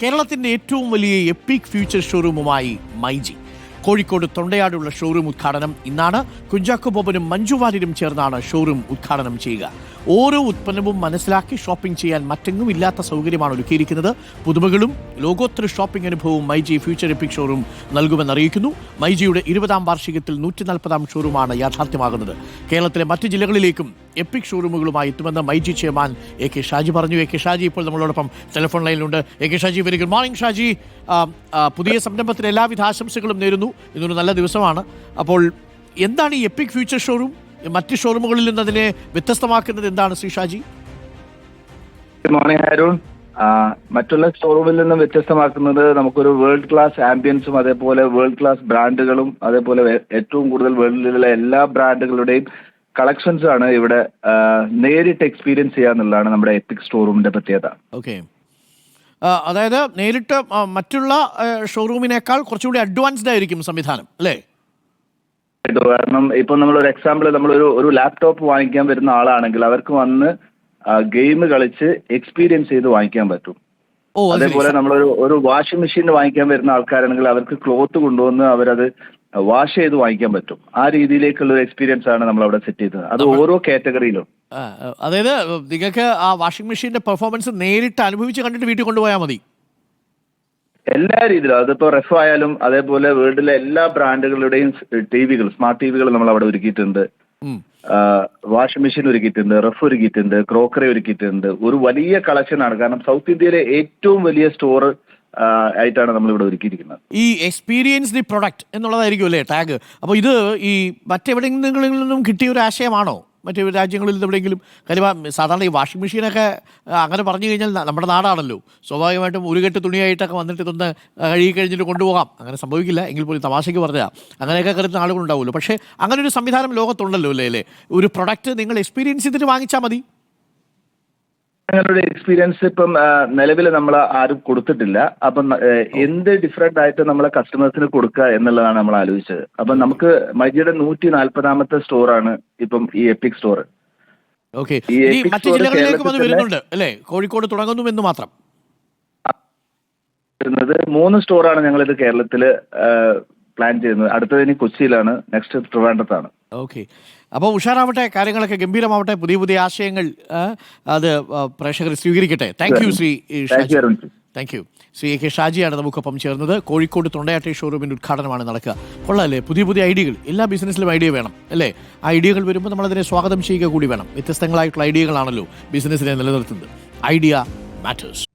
കേരളത്തിന്റെ ഏറ്റവും വലിയ എപ്പിക് ഫ്യൂച്ചർ ഷോറൂമുമായി മൈജി. കോഴിക്കോട് തൊണ്ടയാടുള്ള ഷോറൂം ഉദ്ഘാടനം ഇന്നാണ്. കുഞ്ചാക്കോ ബോബനും മഞ്ജു വാര്യരും ചേർന്നാണ് ഷോറൂം ഉദ്ഘാടനം ചെയ്യുക. ഓരോ ഉത്പന്നവും മനസ്സിലാക്കി ഷോപ്പിംഗ് ചെയ്യാൻ മറ്റെങ്ങും ഇല്ലാത്ത സൗകര്യമാണ് ഒരുക്കിയിരിക്കുന്നത്. പുതുമകളും ലോകോത്തര ഷോപ്പിംഗ് അനുഭവവും മൈജി ഫ്യൂച്ചർ എപ്പിക് ഷോറൂം നൽകുമെന്നറിയിക്കുന്നു. മൈജിയുടെ 20ാം വാർഷികത്തിൽ 140ാം ഷോറൂമാണ് യാഥാർത്ഥ്യമാകുന്നത്. കേരളത്തിലെ മറ്റ് ജില്ലകളിലേക്കും എപ്പിക് ഷോറൂമുകളുമായി എത്തുമെന്ന് myG chairman A K Shaji പറഞ്ഞു. എ കെ ഷാജി ഇപ്പോൾ നമ്മളോടൊപ്പം ടെലിഫോൺ ലൈനിലുണ്ട്. A K Shaji, very good morning Shaji. പുതിയ സംരംഭത്തിന് എല്ലാവിധ ആശംസകളും നേരുന്നു. ഇതൊരു നല്ല ദിവസമാണ്. അപ്പോൾ എന്താണ് ഈ എപ്പിക് ഫ്യൂച്ചർ ഷോറൂം? മറ്റ് ഷോറൂമുകളിൽ നിന്ന് അതിനെ വ്യത്യസ്തമാക്കുന്നത് എന്താണ് ശ്രീ ഷാജി? Good morning Arun. മറ്റുള്ള ഷോറൂമിൽ നിന്നും വ്യത്യസ്തമാക്കുന്നത് നമുക്കൊരു വേൾഡ് ക്ലാസ് ആംബിയൻസും അതേപോലെ വേൾഡ് ക്ലാസ് ബ്രാൻഡുകളും അതേപോലെ ഏറ്റവും കൂടുതൽ വേൾഡിലുള്ള എല്ലാ ബ്രാൻഡുകളുടെയും കളക്ഷൻസ് ആണ് ഇവിടെ നേരിട്ട് എക്സ്പീരിയൻസ് ചെയ്യാന്നുള്ളതാണ് നമ്മുടെ എപ്പിക് സ്റ്റോറൂമിന്റെ പ്രത്യേകത. ഓക്കെ, അതായത് നേരിട്ട് മറ്റുള്ള ഷോറൂമിനേക്കാൾ കുറച്ചുകൂടി അഡ്വാൻസ്ഡ് ആയിരിക്കും സംവിധാനം അല്ലേ? കാരണം ഇപ്പൊ നമ്മളൊരു എക്സാമ്പിൾ, നമ്മളൊരു ലാപ്ടോപ്പ് വാങ്ങിക്കാൻ വരുന്ന ആളാണെങ്കിൽ അവർക്ക് വന്ന് ഗെയിം കളിച്ച് എക്സ്പീരിയൻസ് ചെയ്ത് വാങ്ങിക്കാൻ പറ്റും. അതേപോലെ നമ്മളൊരു വാഷിംഗ് മെഷീൻ വാങ്ങിക്കാൻ വരുന്ന ആൾക്കാരാണെങ്കിൽ അവർക്ക് ക്ലോത്ത് കൊണ്ടുവന്ന് അവരത് വാഷ് ചെയ്ത് വാങ്ങിക്കാൻ പറ്റും. ആ രീതിയിലേക്കുള്ള ഒരു എക്സ്പീരിയൻസ് ആണ് നമ്മൾ അവിടെ സെറ്റ് ചെയ്തത്. അത് ഓരോ കാറ്റഗറിയിലും. അതായത് നിങ്ങൾക്ക് ആ വാഷിംഗ് മെഷീന്റെ പെർഫോമൻസ് നേരിട്ട് അനുഭവിച്ച് കണ്ടിട്ട് വീട്ടിൽ കൊണ്ടുപോയാൽ മതി. എല്ലാ രീതിയിലും, അതിപ്പോ റെഫ് ആയാലും അതേപോലെ വേൾഡിലെ എല്ലാ ബ്രാൻഡുകളുടെയും ടിവികൾ, സ്മാർട്ട് ടിവികൾ നമ്മൾ അവിടെ ഒരുക്കിയിട്ടുണ്ട്. വാഷിംഗ് മെഷീൻ ഒരുക്കിയിട്ടുണ്ട്, റെഫ് ഒരുക്കിയിട്ടുണ്ട്, ക്രോക്കറി ഒരുക്കിയിട്ടുണ്ട്. ഒരു വലിയ കളക്ഷൻ ആണ്. കാരണം സൗത്ത് ഇന്ത്യയിലെ ഏറ്റവും വലിയ സ്റ്റോർ ആയിട്ടാണ് നമ്മളിവിടെ ഒരുക്കിയിരിക്കുന്നത്. ഈ എക്സ്പീരിയൻസ് ദി പ്രൊഡക്റ്റ് എന്നുള്ളതായിരിക്കും അല്ലേ ടാഗ്? അപ്പോൾ ഇത് ഈ മറ്റെവിടെയെങ്കിലും നിന്നും കിട്ടിയ ഒരു ആശയമാണോ? മറ്റു രാജ്യങ്ങളിൽ നിന്ന് എവിടെയെങ്കിലും? കാര്യം സാധാരണ ഈ വാഷിംഗ് മെഷീനൊക്കെ അങ്ങനെ പറഞ്ഞു കഴിഞ്ഞാൽ നമ്മുടെ നാടാണല്ലോ, സ്വാഭാവികമായിട്ടും ഒരു കെട്ട് തുണിയായിട്ടൊക്കെ വന്നിട്ട് ഇതൊന്ന് കഴുകി കഴിഞ്ഞിട്ട് കൊണ്ടുപോകാം. അങ്ങനെ സംഭവിക്കില്ല എങ്കിൽ പോലും തമാശയ്ക്ക് പറഞ്ഞാൽ അങ്ങനെയൊക്കെ കരുതുന്ന ആളുകളുണ്ടാവുമല്ലോ. പക്ഷേ അങ്ങനെ ഒരു സംവിധാനം ലോകത്തുണ്ടല്ലോ അല്ലേ? ഒരു പ്രൊഡക്റ്റ് നിങ്ങൾ എക്സ്പീരിയൻസ് ചെയ്തിട്ട് വാങ്ങിച്ചാൽ മതി. ഞങ്ങളുടെ എക്സ്പീരിയൻസ് ഇപ്പം നിലവിൽ നമ്മൾ ആരും കൊടുത്തിട്ടില്ല. അപ്പം എന്ത് ഡിഫറെന്റ് ആയിട്ട് നമ്മളെ കസ്റ്റമേഴ്സിന് കൊടുക്കുക എന്നുള്ളതാണ് നമ്മൾ ആലോചിച്ചത്. അപ്പം നമുക്ക് മൈജിയുടെ 140ാമത്തെ സ്റ്റോറാണ് ഇപ്പം ഈ എപ്പിക് സ്റ്റോർ. ഓക്കെ, മറ്റു ജില്ലകളിലേക്കും അത് വരുന്നുണ്ട് അല്ലേ? കോഴിക്കോട് തുടങ്ങുന്നു എന്ന് മാത്രം. 3 സ്റ്റോറാണ് ഞങ്ങളിത് കേരളത്തിൽ പ്ലാൻ ചെയ്യുന്നത്. അടുത്തത് ഇനി കൊച്ചിയിലാണ്, നെക്സ്റ്റ് ട്രിവാൻഡ്രത്താണ്. ഓക്കെ, അപ്പോൾ ഉഷാറാവട്ടെ, കാര്യങ്ങളൊക്കെ ഗംഭീരമാവട്ടെ, പുതിയ പുതിയ ആശയങ്ങൾ അത് പ്രേക്ഷകർ സ്വീകരിക്കട്ടെ. Thank you Shri Shaji. Thank you. Shri A K ഷാജിയാണ് നമുക്കൊപ്പം ചേർന്നത്. കോഴിക്കോട് തൊണ്ടയാട്ടെ ഷോറൂമിൻ്റെ ഉദ്ഘാടനമാണ് നടക്കുക. കൊള്ളാമല്ലേ? പുതിയ പുതിയ ഐഡിയകൾ. എല്ലാ ബിസിനസ്സിലും ഐഡിയ വേണം അല്ലേ? ആ ഐഡിയകൾ വരുമ്പോൾ നമ്മളതിനെ സ്വാഗതം ചെയ്യുക കൂടി വേണം. വ്യത്യസ്തങ്ങളായിട്ടുള്ള ഐഡിയകളാണല്ലോ ബിസിനസ്സിനെ നിലനിർത്തുന്നത്. Idea matters.